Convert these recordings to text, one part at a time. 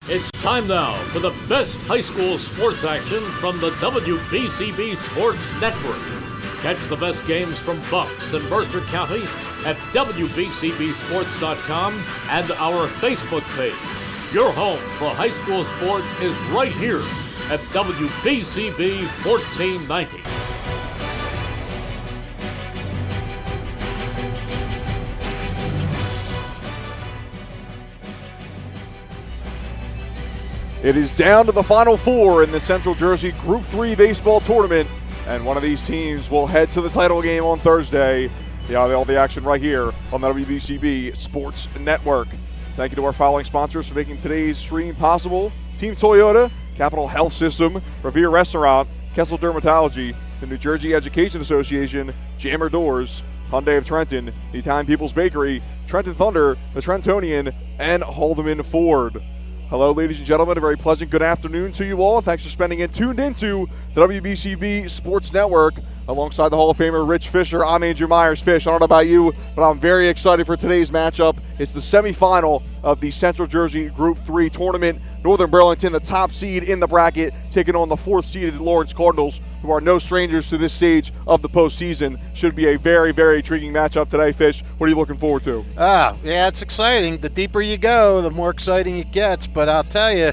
It's time now for the best high school sports action from the WBCB Sports Network. Catch the best games from Bucks and Mercer County at WBCBSports.com and our Facebook page. Your home for high school sports is right here at WBCB 1490. It is down to the Final Four in the Central Jersey Group 3 baseball tournament, and one of these teams will head to the title game on Thursday. All the action right here on the WBCB Sports Network. Thank you to our following sponsors for making today's stream possible: Team Toyota, Capital Health System, Revere Restaurant, Kessel Dermatology, the New Jersey Education Association, Jammer Doors, Hyundai of Trenton, the Italian People's Bakery, Trenton Thunder, the Trentonian, and Haldeman Ford. Hello, ladies and gentlemen. A very pleasant good afternoon to you all, and thanks for spending it tuned into the WBCB Sports Network. Alongside the Hall of Famer Rich Fisher, I'm Andrew Myers. Fish, I don't know about you, but I'm very excited for today's matchup. It's the semifinal of the Central Jersey Group 3 tournament. Northern Burlington, the top seed in the bracket, taking on the 4th-seeded Lawrence Cardinals, who are no strangers to this stage of the postseason. Should be a very, very intriguing matchup today. Fish, what are you looking forward to? Yeah, it's exciting. The deeper you go, the more exciting it gets. But I'll tell you,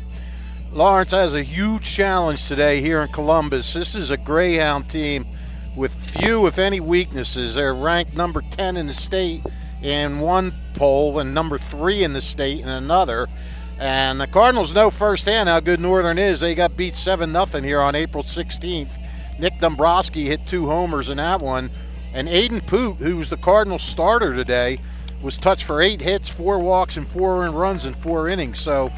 Lawrence has a huge challenge today here in Columbus. This is a Greyhound team with few, if any, weaknesses. They're ranked number 10 in the state in one poll and number 3 in the state in another. And the Cardinals know firsthand how good Northern is. They got beat 7-0 here on April 16th. Nick Dombrowski hit 2 homers in that one. And Aiden Poot, who's the Cardinals starter today, was touched for 8 hits, 4 walks, and 4 earned runs in 4 innings. So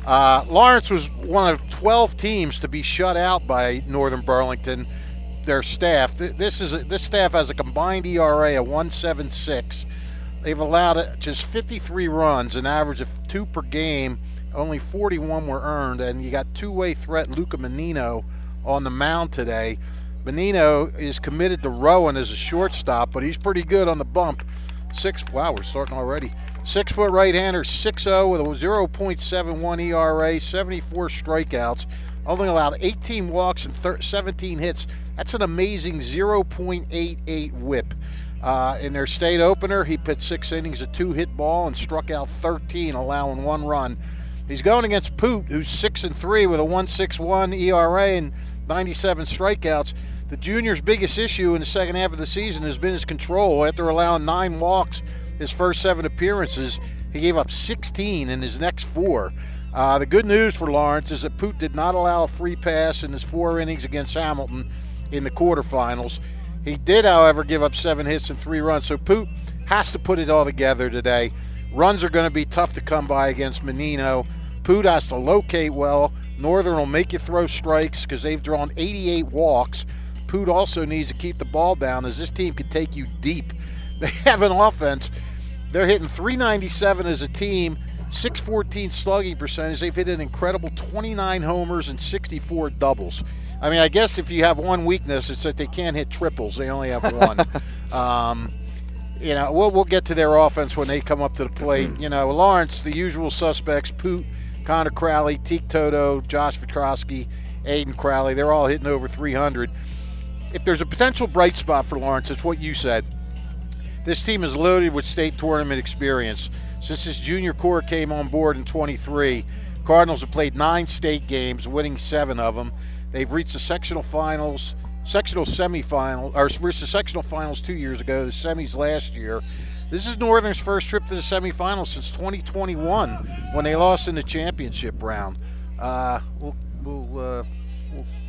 Lawrence was one of 12 teams to be shut out by Northern Burlington. Their staff. This staff has a combined ERA of 1.76. They've allowed just 53 runs, an average of 2 per game. Only 41 were earned, and you got two-way threat Luca Menino on the mound today. Menino is committed to Rowan as a shortstop, but he's pretty good on the bump. We're starting already. 6-foot right-hander, 6-0 with a 0.71 ERA, 74 strikeouts. Only allowed 18 walks and 17 hits. That's an amazing 0.88 whip. In their state opener, he pitched 6 innings, a 2-hit ball, and struck out 13, allowing 1 run. He's going against Poot, who's 6-3 with a 1.61 ERA and 97 strikeouts. The junior's biggest issue in the second half of the season has been his control. After allowing 9 walks his first 7 appearances, he gave up 16 in his next 4. The good news for Lawrence is that Poot did not allow a free pass in his 4 innings against Hamilton in the quarterfinals. He did, however, give up 7 hits and 3 runs, so Poot has to put it all together today. Runs are going to be tough to come by against Menino. Poot has to locate well. Northern will make you throw strikes because they've drawn 88 walks. Poot also needs to keep the ball down, as this team can take you deep. They have an offense. They're hitting .397 as a team, .614 slugging percentage. They've hit an incredible 29 homers and 64 doubles. I mean, I guess if you have one weakness, it's that they can't hit triples. They only have one. We'll get to their offense when they come up to the plate. Lawrence, the usual suspects: Poot, Connor Crowley, Teak Toto, Josh Vitrosky, Aiden Crowley. They're all hitting over 300. If there's a potential bright spot for Lawrence, it's what you said. This team is loaded with state tournament experience. Since this junior core came on board in 23, Cardinals have played 9 state games, winning 7 of them. They've reached the sectional finals 2 years ago, the semis last year. This is Northern's first trip to the semifinals since 2021, when they lost in the championship round. We'll go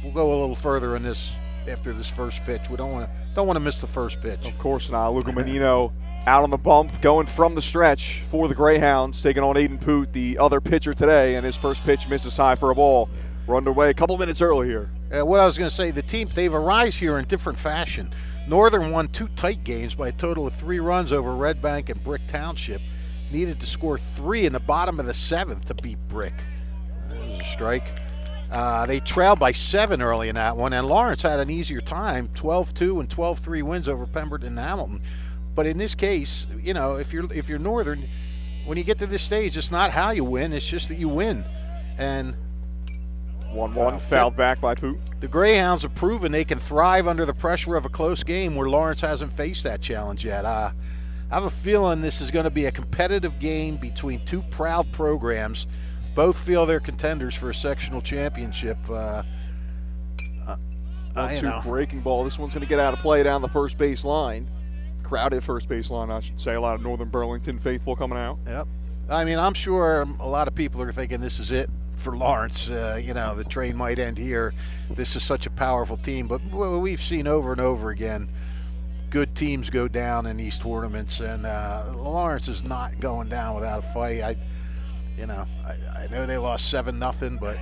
a little further in this after this first pitch. We don't want to miss the first pitch. Of course not. Luca Menino out on the bump, going from the stretch for the Greyhounds, taking on Aiden Poot, the other pitcher today, and his first pitch misses high for a ball. We're underway a couple minutes early here. What I was going to say, the team, they've arisen here in different fashion. Northern won 2 tight games by a total of 3 runs over Red Bank and Brick Township. Needed to score 3 in the bottom of the 7th to beat Brick. That was a strike. They trailed by 7 early in that one, and Lawrence had an easier time, 12-2 and 12-3 wins over Pemberton and Hamilton. But in this case, if you're Northern, when you get to this stage, it's not how you win, it's just that you win. And 1-1, fouled back by Poot. the Greyhounds have proven they can thrive under the pressure of a close game where Lawrence hasn't faced that challenge yet. I have a feeling this is going to be a competitive game between two proud programs. Both feel they're contenders for a sectional championship. 1-2 breaking ball. This one's going to get out of play down the first base line. Crowded first base line, I should say. A lot of Northern Burlington faithful coming out. Yep. I mean, I'm sure a lot of people are thinking this is it for Lawrence. The train might end here. This is such a powerful team. But we've seen over and over again good teams go down in these tournaments, and Lawrence is not going down without a fight. I know they lost 7-0, but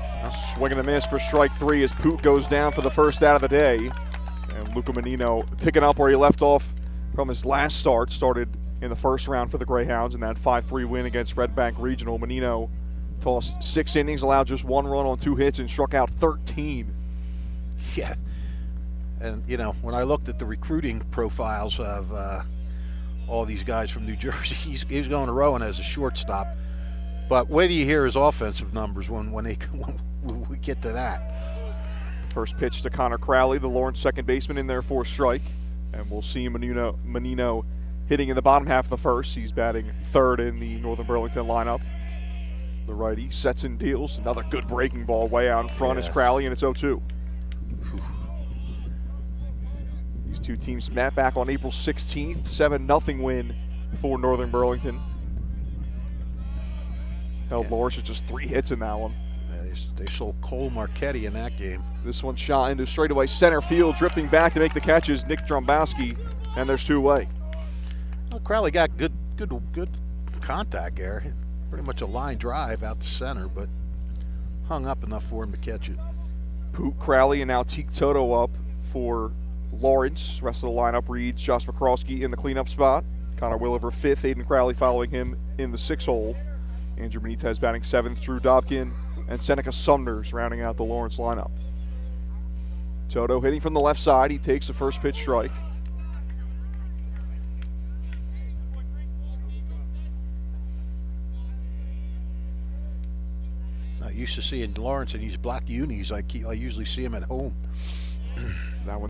Swing and a miss for strike three as Poot goes down for the first out of the day. And Luca Menino picking up where he left off from his last start. Started in the first round for the Greyhounds in that 5-3 win against Red Bank Regional. Menino tossed 6 innings, allowed just 1 run on 2 hits, and struck out 13. yeah. And, when I looked at the recruiting profiles of all these guys from New Jersey, he's going to Rowan as a shortstop. But wait till you hear his offensive numbers when we get to that. First pitch to Connor Crowley, the Lawrence second baseman, in there for a strike. And we'll see Menino hitting in the bottom half of the first. He's batting third in the Northern Burlington lineup. The righty sets and deals. Another good breaking ball way out in front is Crowley, and it's 0-2. These two teams met back on April 16th. 7-0 win for Northern Burlington. Held Lawrence with just 3 hits in that one. They sold Cole Marchetti in that game. This one shot into straightaway center field, drifting back to make the catch is Nick Drombowski, and there's 2 away. Well, Crowley got good contact there. Pretty much a line drive out to center, but hung up enough for him to catch it. Poot, Crowley, and now Teak Toto up for Lawrence. Rest of the lineup reads Josh Vakrowski in the cleanup spot. Connor Williver 5th, Aiden Crowley following him in the 6 hole. Andrew Benitez batting 7th, Drew Dobkin and Seneca Sumners rounding out the Lawrence lineup. Toto hitting from the left side. He takes the first pitch strike. Not used to seeing Lawrence in these black unis. I usually see him at home. That one